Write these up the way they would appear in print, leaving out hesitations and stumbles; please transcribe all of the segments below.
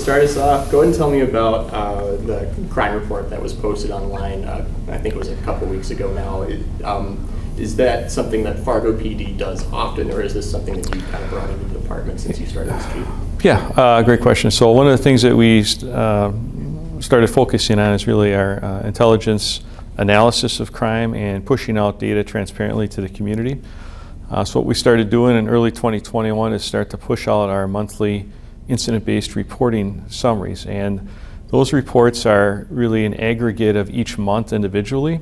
start us off, go ahead and tell me about the crime report that was posted online. I think it was a couple weeks ago now. Is that something that Fargo PD does often, or is this something that you kind of brought into the department since you started as chief? Yeah, great question. So one of the things that we started focusing on is really our intelligence analysis of crime and pushing out data transparently to the community. So what we started doing in early 2021 is start to push out our monthly incident-based reporting summaries. And those reports are really an aggregate of each month individually.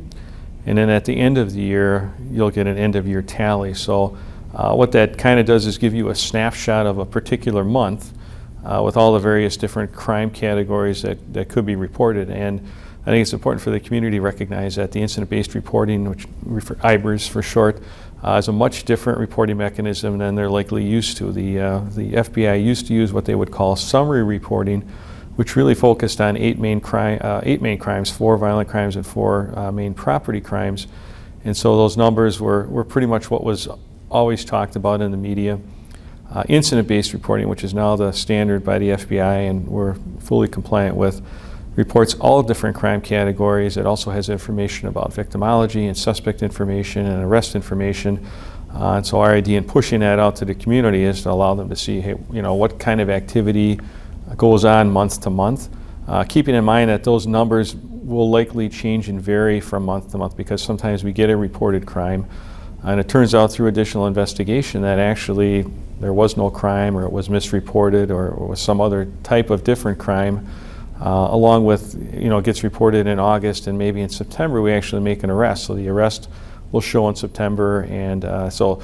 And then at the end of the year, you'll get an end-of-year tally. So what that kind of does is give you a snapshot of a particular month with all the various different crime categories that could be reported. And I think it's important for the community to recognize that the incident-based reporting, which NIBRS for short, is a much different reporting mechanism than they're likely used to. The FBI used to use what they would call summary reporting, which really focused on eight main crimes, 4 violent crimes and 4 main property crimes. And so those numbers were pretty much what was always talked about in the media. Incident-based reporting, which is now the standard by the FBI and we're fully compliant with, reports all different crime categories. It also has information about victimology and suspect information and arrest information. And so our idea in pushing that out to the community is to allow them to see, hey, what kind of activity goes on month to month, keeping in mind that those numbers will likely change and vary from month to month because sometimes we get a reported crime and it turns out through additional investigation that actually there was no crime or it was misreported or was some other type of different crime. Along with, it gets reported in August and maybe in September we actually make an arrest. So the arrest will show in September, and so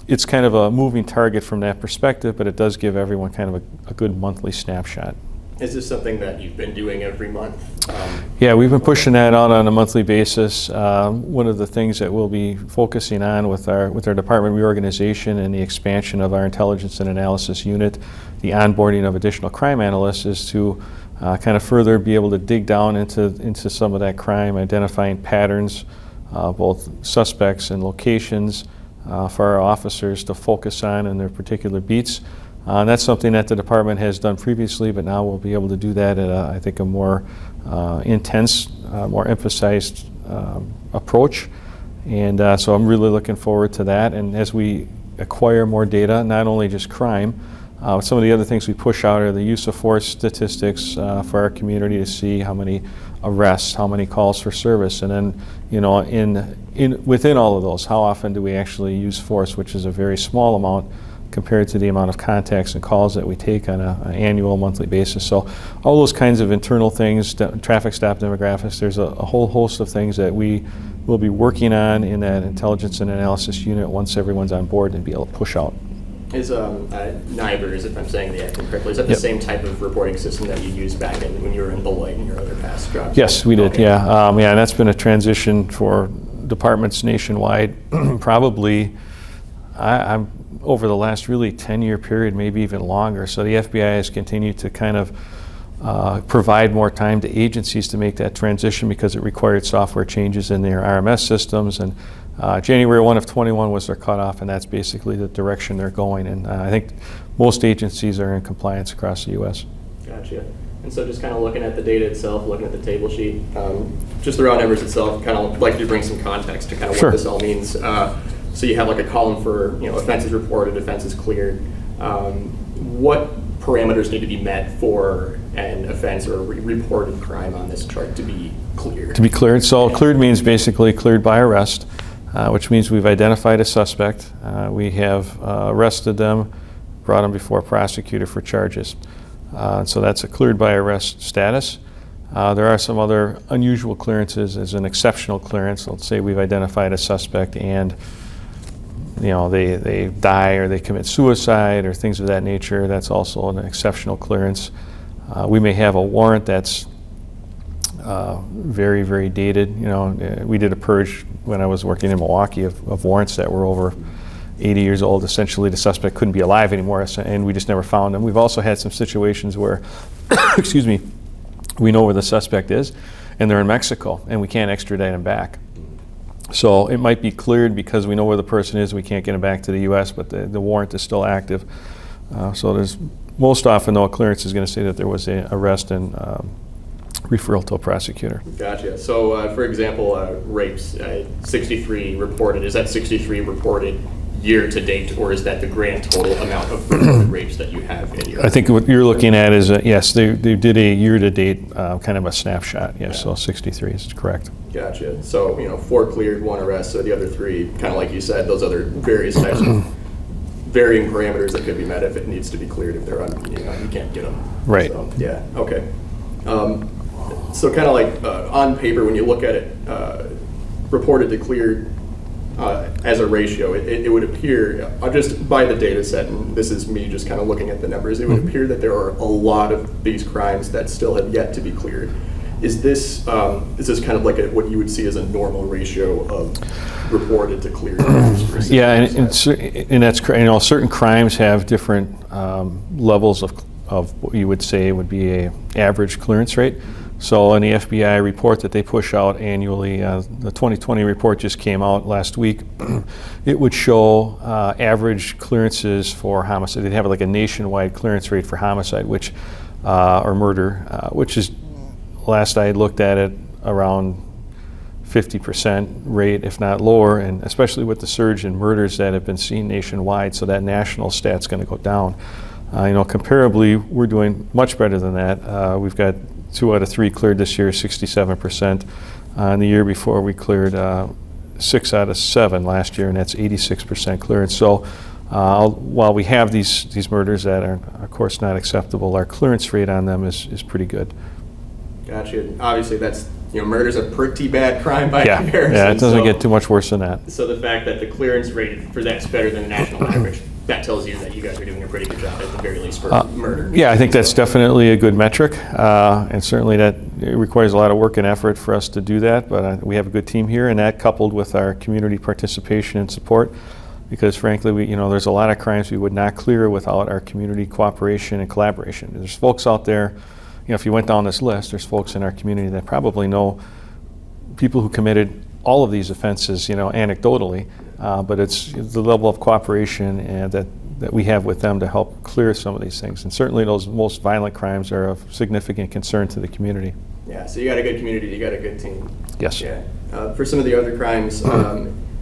it's kind of a moving target from that perspective, but it does give everyone kind of a good monthly snapshot. Is this something that you've been doing every month? Yeah, we've been pushing that out on a monthly basis. One of the things that we'll be focusing on with our department reorganization and the expansion of our intelligence and analysis unit, the onboarding of additional crime analysts, is to kind of further be able to dig down into some of that crime, identifying patterns, both suspects and locations for our officers to focus on in their particular beats. And that's something that the department has done previously, but now we'll be able to do that at I think a more intense, more emphasized approach. And so I'm really looking forward to that. And as we acquire more data, not only just crime, some of the other things we push out are the use of force statistics for our community to see how many arrests, how many calls for service, and then within all of those, how often do we actually use force, which is a very small amount compared to the amount of contacts and calls that we take on an annual, monthly basis. So all those kinds of internal things, traffic stop demographics, there's a whole host of things that we will be working on in that intelligence and analysis unit once everyone's on board and be able to push out. Is NIBRS, if I'm saying the acronym correctly, is that the same type of reporting system that you used back when you were in Beloit and your other past jobs? Yes, we did, yeah. And that's been a transition for departments nationwide, probably I'm over the last really 10-year period, maybe even longer. So the FBI has continued to kind of provide more time to agencies to make that transition because it required software changes in their RMS systems. And January 1 of 21 was their cutoff, and that's basically the direction they're going. And I think most agencies are in compliance across the U.S. Gotcha. And so just kind of looking at the data itself, looking at the table sheet, just the raw numbers itself, kind of like to bring some context to kind of what this all means. So you have like a column for offenses reported, offenses cleared. What parameters need to be met for an offense or a reported crime on this chart to be cleared? To be cleared. So cleared means basically cleared by arrest, which means we've identified a suspect. We have arrested them, brought them before a prosecutor for charges. So that's a cleared by arrest status. There are some other unusual clearances as an exceptional clearance. Let's say we've identified a suspect and they die or they commit suicide or things of that nature. That's also an exceptional clearance. We may have a warrant that's very, very dated. We did a purge when I was working in Milwaukee of warrants that were over 80 years old. Essentially, the suspect couldn't be alive anymore, and we just never found him. We've also had some situations where, excuse me, we know where the suspect is, and they're in Mexico, and we can't extradite him back. So it might be cleared because we know where the person is, we can't get him back to the U.S., but the warrant is still active. So there's most often, though, a clearance is going to say that there was an arrest and referral to a prosecutor. Gotcha. So, for example, rapes, 63 reported. Is that 63 reported year to date, or is that the grand total amount of reported rapes that you have in your? I think what you're looking at is, yes, they did a year to date kind of a snapshot. Yes, yeah. So 63 is correct. Gotcha. So, 4 cleared, 1 arrest. So the other 3, kind of like you said, those other various types of varying parameters that could be met if it needs to be cleared. If they're you can't get them. Right. So, yeah. Okay. So kind of like on paper, when you look at it, reported to cleared as a ratio, it would appear, just by the data set, and this is me just kind of looking at the numbers, it would appear that there are a lot of these crimes that still have yet to be cleared. Is this kind of like what you would see as a normal ratio of reported to cleared? Yeah, and that's correct. Certain crimes have different levels of what you would say would be a average clearance rate. So in the FBI report that they push out annually, the 2020 report just came out last week, it would show average clearances for homicide. They'd have like a nationwide clearance rate for homicide, which or murder, which is, last I looked at it, around 50% rate, if not lower, and especially with the surge in murders that have been seen nationwide, so that national stat's going to go down. Comparably, we're doing much better than that. We've got 2 out of 3 cleared this year, 67%. And the year before, we cleared 6 out of 7 last year, and that's 86% clearance. So while we have these murders that are, of course, not acceptable, our clearance rate on them is pretty good. Gotcha. Obviously, that's murder's a pretty bad crime by comparison. Yeah, it doesn't get too much worse than that. So the fact that the clearance rate for that's better than the national average, that tells you that you guys are doing a pretty good job at the very least for murder. Yeah, I think that's definitely a good metric, and certainly it requires a lot of work and effort for us to do that, but we have a good team here, and that coupled with our community participation and support, because frankly, there's a lot of crimes we would not clear without our community cooperation and collaboration. There's folks out there, if you went down this list, there's folks in our community that probably know people who committed all of these offenses, anecdotally, but it's the level of cooperation and that we have with them to help clear some of these things. And certainly those most violent crimes are of significant concern to the community. Yeah, so you got a good community, you got a good team. Yes. Yeah. For some of the other crimes,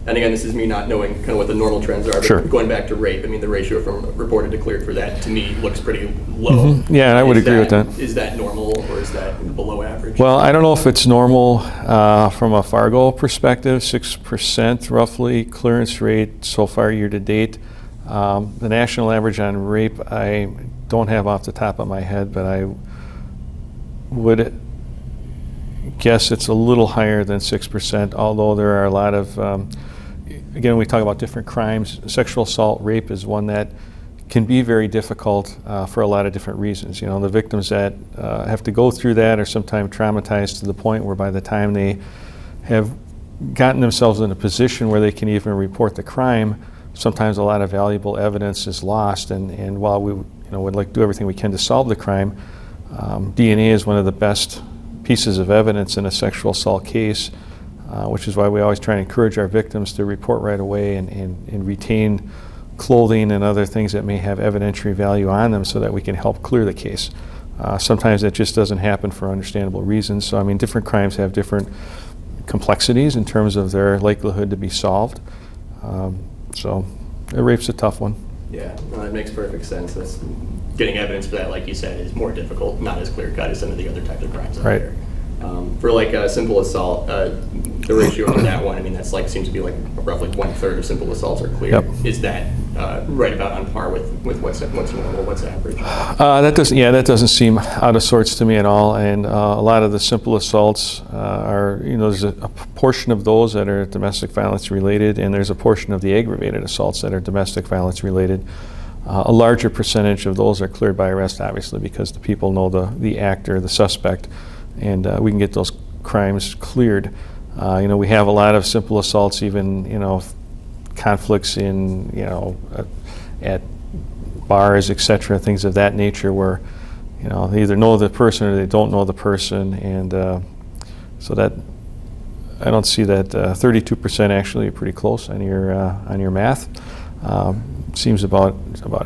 and again, this is me not knowing kind of what the normal trends are, but sure. Going back to rape, the ratio from reported to cleared for that, to me, looks pretty low. Mm-hmm. Yeah, and I would agree with that. Is that normal, or is that below average? Well, I don't know if it's normal from a Fargo perspective, 6% roughly clearance rate so far year to date. The national average on rape, I don't have off the top of my head, but I would guess it's a little higher than 6%, although there are a lot of, again, we talk about different crimes. Sexual assault, rape is one that can be very difficult for a lot of different reasons. The victims that have to go through that are sometimes traumatized to the point where by the time they have gotten themselves in a position where they can even report the crime, sometimes a lot of valuable evidence is lost. And while we would like to do everything we can to solve the crime, DNA is one of the best pieces of evidence in a sexual assault case, which is why we always try to encourage our victims to report right away and retain clothing and other things that may have evidentiary value on them so that we can help clear the case. Sometimes that just doesn't happen for understandable reasons. So different crimes have different complexities in terms of their likelihood to be solved. So rape's a tough one. Yeah, no, that makes perfect sense. Getting evidence for that, like you said, is more difficult, not as clear-cut as some of the other types of crimes out there. For like a simple assault, the ratio for that one, that's seems to be like roughly 1/3 of simple assaults are clear. Yep. Is that right about on par with what's normal, what's average? That doesn't seem out of sorts to me at all. And a lot of the simple assaults are, there's a portion of those that are domestic violence related, and there's a portion of the aggravated assaults that are domestic violence related. A larger percentage of those are cleared by arrest, obviously, because the people know the actor, the suspect, and we can get those crimes cleared. We have a lot of simple assaults, even, conflicts in, at bars, etc., things of that nature where, they either know the person or they don't know the person, and so that, I don't see that 32% actually are pretty close on your math. Seems about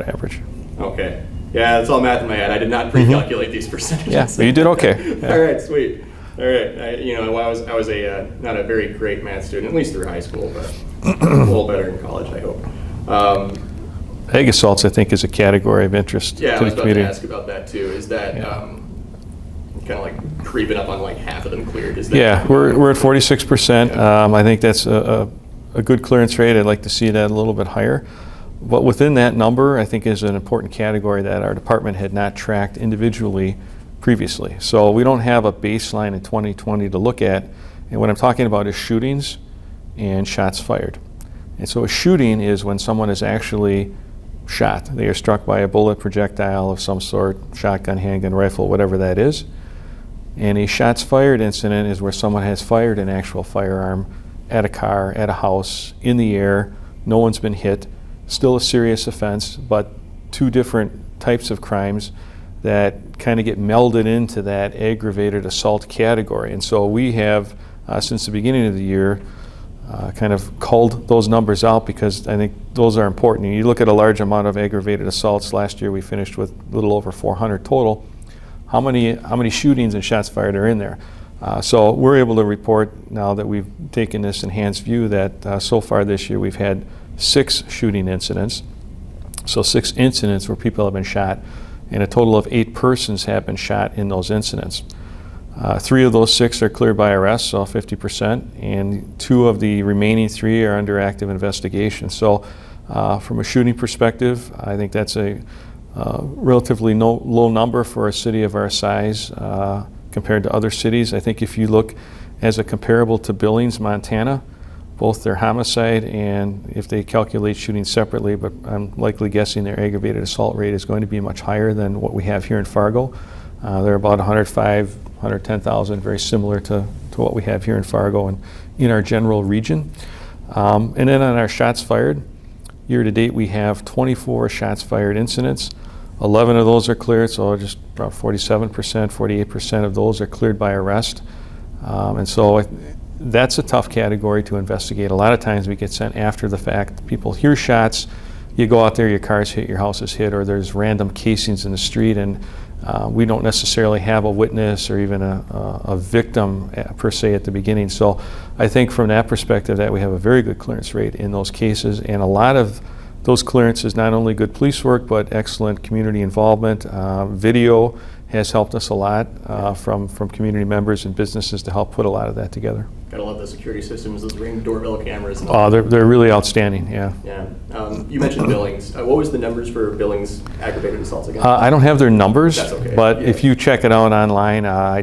average. Okay. Yeah, it's all math in my head. I did not pre-calculate these percentages. Yeah, but you did okay. Yeah. All right, sweet. All right, I was a not a very great math student, at least through high school, but a little better in college, I hope. Egg assaults, I think, is a category of interest Yeah, to I the was community. about to ask about that too. Is that kind of like creeping up on like half of them cleared? Is that Yeah, we're at 46%. I think that's a good clearance rate. I'd like to see that a little bit higher. But within that number, I think is an important category that our department had not tracked individually previously. So we don't have a baseline in 2020 to look at. And what I'm talking about is shootings and shots fired. And so a shooting is when someone is actually shot. They are struck by a bullet, projectile of some sort, shotgun, handgun, rifle, whatever that is. And a shots fired incident is where someone has fired an actual firearm at a car, at a house, in the air, no one's been hit. Still a serious offense, but two different types of crimes that kind of get melded into that aggravated assault category. And so we have, since the beginning of the year, kind of culled those numbers out because I think those are important. You look at a large amount of aggravated assaults. Last year we finished with a little over 400 total. How many shootings and shots fired are in there? So we're able to report now that we've taken this enhanced view that so far this year we've had 6 shooting incidents. So 6 incidents where people have been shot, and a total of 8 persons have been shot in those incidents. 3 of those 6 are cleared by arrest, so 50%, and 2 of the remaining 3 are under active investigation. So from a shooting perspective, I think that's a relatively low number for a city of our size compared to other cities. I think if you look as a comparable to Billings, Montana, both their homicide and if they calculate shooting separately, but I'm likely guessing their aggravated assault rate is going to be much higher than what we have here in Fargo. They're about 105, 110,000, very similar to what we have here in Fargo and in our general region. And then on our shots fired, year to date we have 24 shots fired incidents. 11 of those are cleared, so just about 47%, 48% of those are cleared by arrest. And so that's a tough category to investigate. A lot of times we get sent after the fact. People hear shots, you go out there, your car's hit, your house is hit, or there's random casings in the street, and we don't necessarily have a witness or even a victim per se at the beginning. So I think from that perspective that we have a very good clearance rate in those cases, and a lot of those clearances, not only good police work, but excellent community involvement. Video has helped us a lot from community members and businesses to help put a lot of that together. Gotta love the security systems, those Ring doorbell cameras. And Oh, they're really outstanding, yeah. Yeah. You mentioned Billings. What was the numbers for Billings aggravated assaults again? I don't have their numbers, That's okay. but Yeah. if you check it out online, I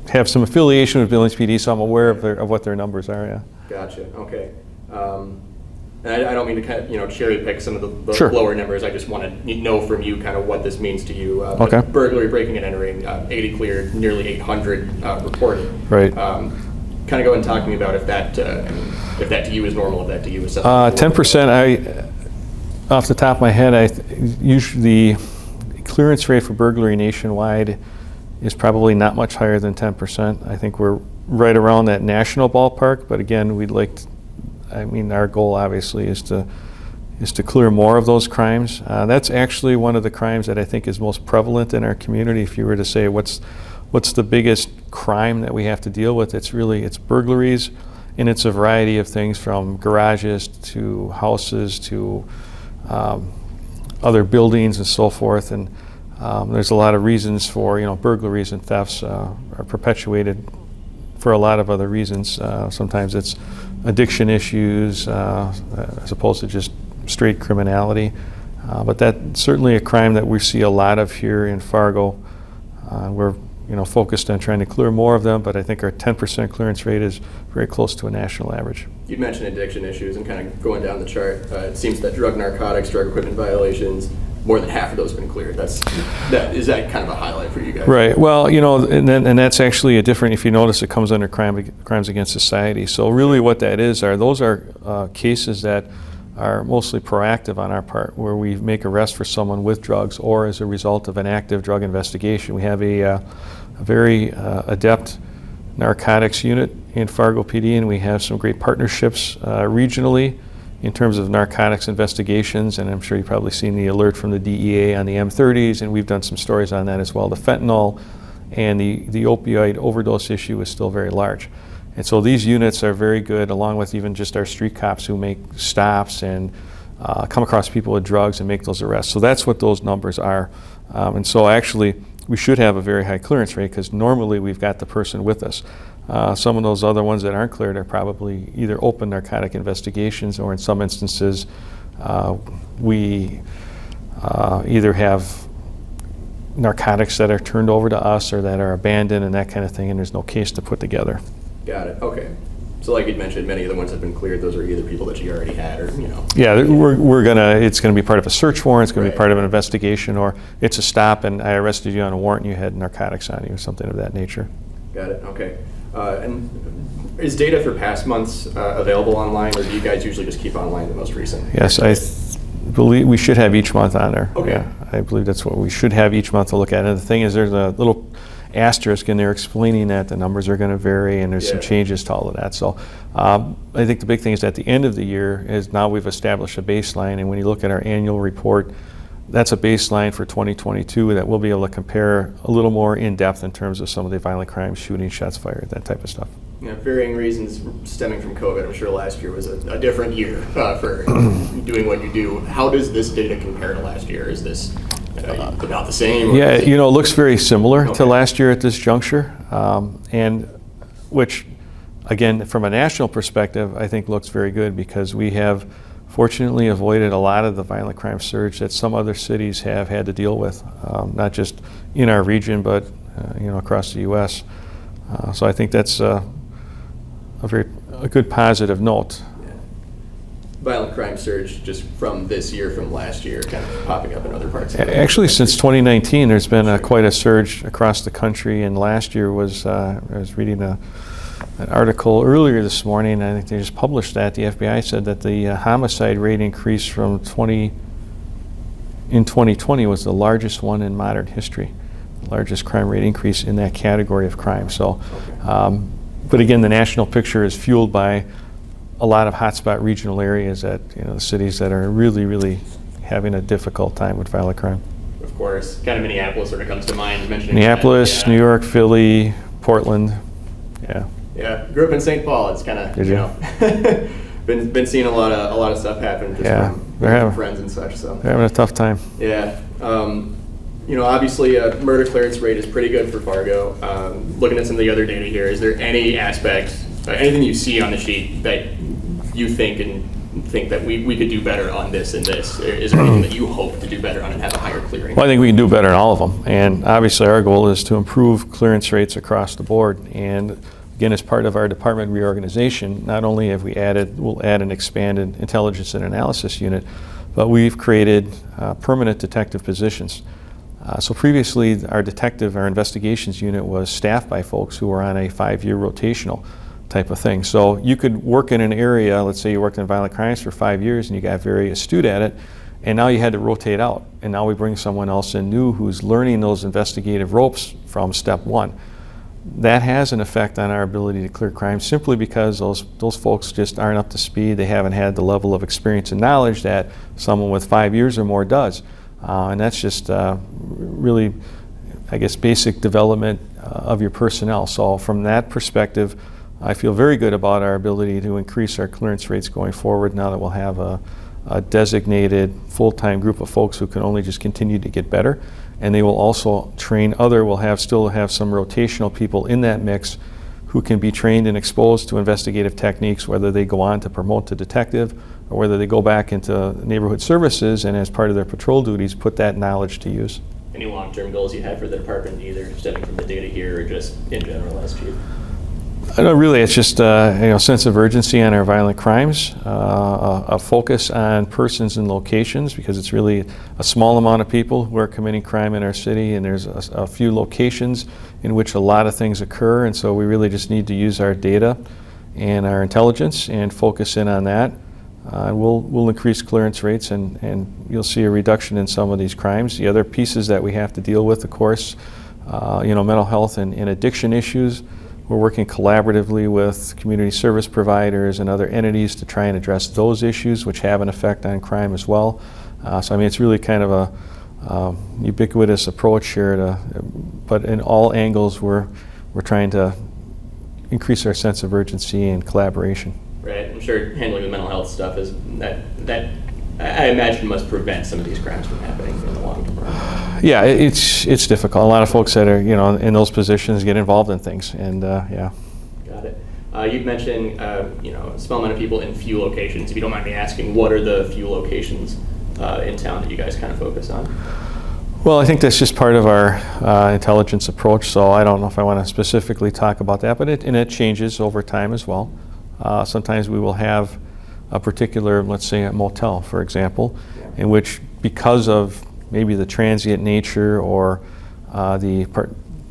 have some affiliation with Billings PD, so I'm aware of what their numbers are, yeah. Gotcha, okay. And I don't mean to kind of, cherry pick some of the Sure. lower numbers. I just want to know from you kind of what this means to you. Okay. Burglary, breaking and entering, 80 cleared, nearly 800 reported. Right. Kind of go and talk to me about if that to you is normal, if that to you is something. 10%, off the top of my head, usually the clearance rate for burglary nationwide is probably not much higher than 10%. I think we're right around that national ballpark, but again, our goal obviously is to clear more of those crimes. That's actually one of the crimes that I think is most prevalent in our community. If you were to say what's the biggest crime that we have to deal with, it's burglaries, and it's a variety of things from garages to houses to other buildings and so forth. And there's a lot of reasons for burglaries and thefts are perpetuated for a lot of other reasons. Sometimes it's addiction issues as opposed to just straight criminality. But that's certainly a crime that we see a lot of here in Fargo. We're focused on trying to clear more of them, but I think our 10% clearance rate is very close to a national average. You mentioned addiction issues, and kind of going down the chart, it seems that drug, narcotics, drug equipment violations, more than half of those have been cleared. Is that kind of a highlight for you guys? Right. Well, and that's actually a different. If you notice, it comes under crimes against society. So really, what that is those are cases that are mostly proactive on our part, where we make arrest for someone with drugs or as a result of an active drug investigation. We have a very adept narcotics unit in Fargo PD, and we have some great partnerships regionally in terms of narcotics investigations, and I'm sure you've probably seen the alert from the DEA on the M30s, and we've done some stories on that as well. The fentanyl and the opioid overdose issue is still very large. And so these units are very good, along with even just our street cops who make stops and come across people with drugs and make those arrests. So that's what those numbers are. And so actually, we should have a very high clearance rate because normally we've got the person with us. Some of those other ones that aren't cleared are probably either open narcotic investigations, or in some instances, we either have narcotics that are turned over to us or that are abandoned and that kind of thing, and there's no case to put together. Got it. Okay. So like you'd mentioned, many of the ones that have been cleared, those are either people that you already had or, you know. Yeah, it's gonna be part of a search warrant, it's gonna be part of an investigation, or it's a stop and I arrested you on a warrant and you had narcotics on you or something of that nature. Got it. Okay. And is data for past months available online, or do you guys usually just keep online the most recent? Yes, I believe we should have each month on there. Okay. Yeah, I believe that's what we should have each month to look at. And the thing is, there's a little asterisk in there explaining that the numbers are going to vary and there's some changes to all of that. So I think the big thing is at the end of the year is now we've established a baseline, and when you look at our annual report, that's a baseline for 2022 that we'll be able to compare a little more in depth in terms of some of the violent crimes, shooting, shots fired, that type of stuff. Yeah, varying reasons stemming from COVID. I'm sure last year was a different year for doing what you do. How does this data compare to last year? Is this about the same? Yeah, you know, it looks very similar to last year at this juncture, and which, again, from a national perspective, I think looks very good because we have fortunately avoided a lot of the violent crime surge that some other cities have had to deal with, not just in our region, but you know, across the U.S. So I think that's a good positive note. Yeah. Violent crime surge just from this year, from last year, kind of popping up in other parts of the country. Actually, since 2019, there's been quite a surge across the country, and last year was, I was reading an article earlier this morning, I think they just published that. The FBI said that the homicide rate increase from in 2020 was the largest one in modern history, the largest crime rate increase in that category of crime. So, but again, the national picture is fueled by a lot of hotspot regional areas that, you know, the cities that are really, really having a difficult time with violent crime. Of course, kind of Minneapolis sort of comes to mind. Mentioning Minneapolis, New York, Philly, Portland, yeah. Yeah, grew up in St. Paul. It's kind of, you know, been seeing a lot of stuff happen just from friends and such. So they're having a tough time. Yeah, you know, obviously, murder clearance rate is pretty good for Fargo. Looking at some of the other data here, is there any aspect, anything you see on the sheet that you think that we could do better on this and this? Is there anything that you hope to do better on and have a higher clearing? Well, I think we can do better in all of them, and obviously our goal is to improve clearance rates across the board. And again, as part of our department reorganization, not only have we'll add an expanded intelligence and analysis unit, but we've created permanent detective positions. So previously, our investigations unit was staffed by folks who were on a 5-year rotational type of thing. So you could work in an area, let's say you worked in violent crimes for 5 years and you got very astute at it, and now you had to rotate out. And now we bring someone else in new who's learning those investigative ropes from step one. That has an effect on our ability to clear crime simply because those folks just aren't up to speed. They haven't had the level of experience and knowledge that someone with 5 years or more does. And that's just really, I guess, basic development of your personnel. So from that perspective, I feel very good about our ability to increase our clearance rates going forward now that we'll have a designated full-time group of folks who can only just continue to get better. And they will also train still have some rotational people in that mix who can be trained and exposed to investigative techniques, whether they go on to promote to detective or whether they go back into neighborhood services and as part of their patrol duties put that knowledge to use. Any long-term goals you have for the department, either stemming from the data here or just in general as chief? No, really, it's just a sense of urgency on our violent crimes, a focus on persons and locations, because it's really a small amount of people who are committing crime in our city, and there's a few locations in which a lot of things occur, and so we really just need to use our data and our intelligence and focus in on that. We'll increase clearance rates, and you'll see a reduction in some of these crimes. The other pieces that we have to deal with, of course, mental health and addiction issues. We're working collaboratively with community service providers and other entities to try and address those issues, which have an effect on crime as well. So I mean, it's really kind of a ubiquitous approach here, but in all angles we're trying to increase our sense of urgency and collaboration. Right. I'm sure handling the mental health stuff is that I imagine must prevent some of these crimes from happening in the long term. Yeah, it's difficult. A lot of folks that are in those positions get involved in things, and yeah. Got it. You'd mentioned a small amount of people in few locations. If you don't mind me asking, what are the few locations in town that you guys kind of focus on? Well, I think that's just part of our intelligence approach, so I don't know if I want to specifically talk about that, but it changes over time as well. Sometimes we will have a particular, let's say a motel, for example, in which, because of maybe the transient nature or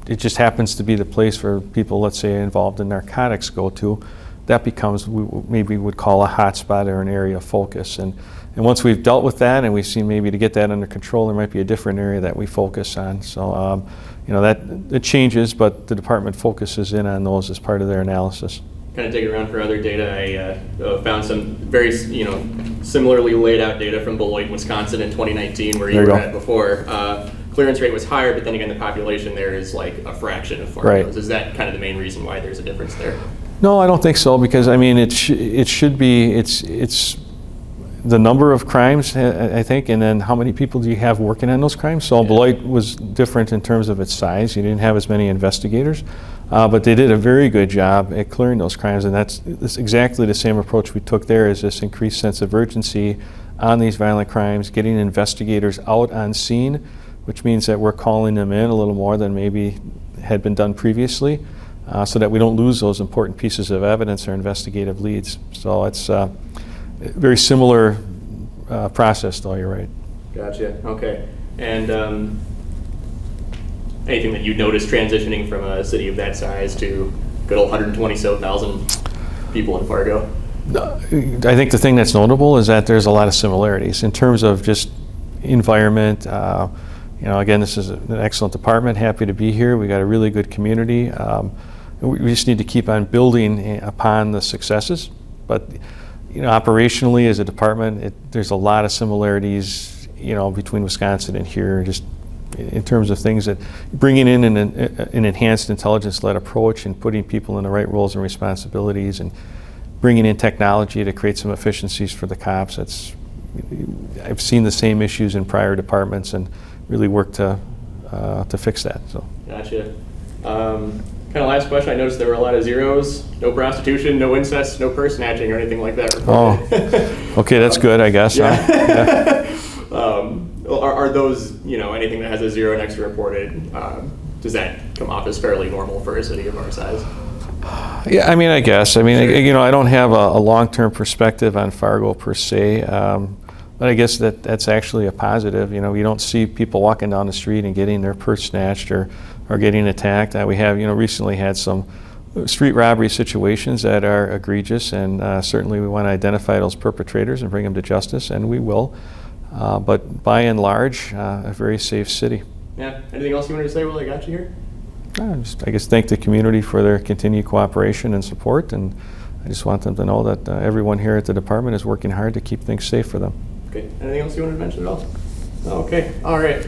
it just happens to be the place where people, let's say, involved in narcotics go to, that becomes, maybe we would call a hotspot or an area of focus. And once we've dealt with that and we've seen maybe to get that under control, there might be a different area that we focus on. So, that it changes, but the department focuses in on those as part of their analysis. Kind of digging around for other data, I found some very, similarly laid out data from Beloit, Wisconsin in 2019, where you were at before. Clearance rate was higher, but then again, the population there is like a fraction of Fargo's. Right. Is that kind of the main reason why there's a difference there? No, I don't think so, because I mean, it should be, it's the number of crimes, I think, and then how many people do you have working on those crimes? So Beloit was different in terms of its size. You didn't have as many investigators, but they did a very good job at clearing those crimes, and that's exactly the same approach we took there, is this increased sense of urgency on these violent crimes, getting investigators out on scene, which means that we're calling them in a little more than maybe had been done previously, so that we don't lose those important pieces of evidence or investigative leads. So it's very similar process, though, you're right. Gotcha, okay. And anything that you noticed transitioning from a city of that size to good old 120,000 people in Fargo? I think the thing that's notable is that there's a lot of similarities in terms of just environment. Again, this is an excellent department, happy to be here. We got a really good community. We just need to keep on building upon the successes, but operationally as a department, there's a lot of similarities, between Wisconsin and here, just in terms of things that bringing in an enhanced intelligence-led approach and putting people in the right roles and responsibilities and bringing in technology to create some efficiencies for the cops. I've seen the same issues in prior departments and really worked to fix that. So. Gotcha. Kind of last question, I noticed there were a lot of zeros, no prostitution, no incest, no purse snatching or anything like that reported. Okay, that's good, I guess. Yeah. Are those, anything that has a zero next to reported, does that come off as fairly normal for a city of our size? Yeah, I guess. Sure. I don't have a long-term perspective on Fargo per se, but I guess that's actually a positive. You don't see people walking down the street and getting their purse snatched or getting attacked. We have, recently had some street robbery situations that are egregious, and certainly we want to identify those perpetrators and bring them to justice, and we will. But by and large, a very safe city. Yeah. Anything else you wanted to say while I got you here? I guess thank the community for their continued cooperation and support, and I just want them to know that everyone here at the department is working hard to keep things safe for them. Okay. Anything else you wanted to mention at all? Okay. All right.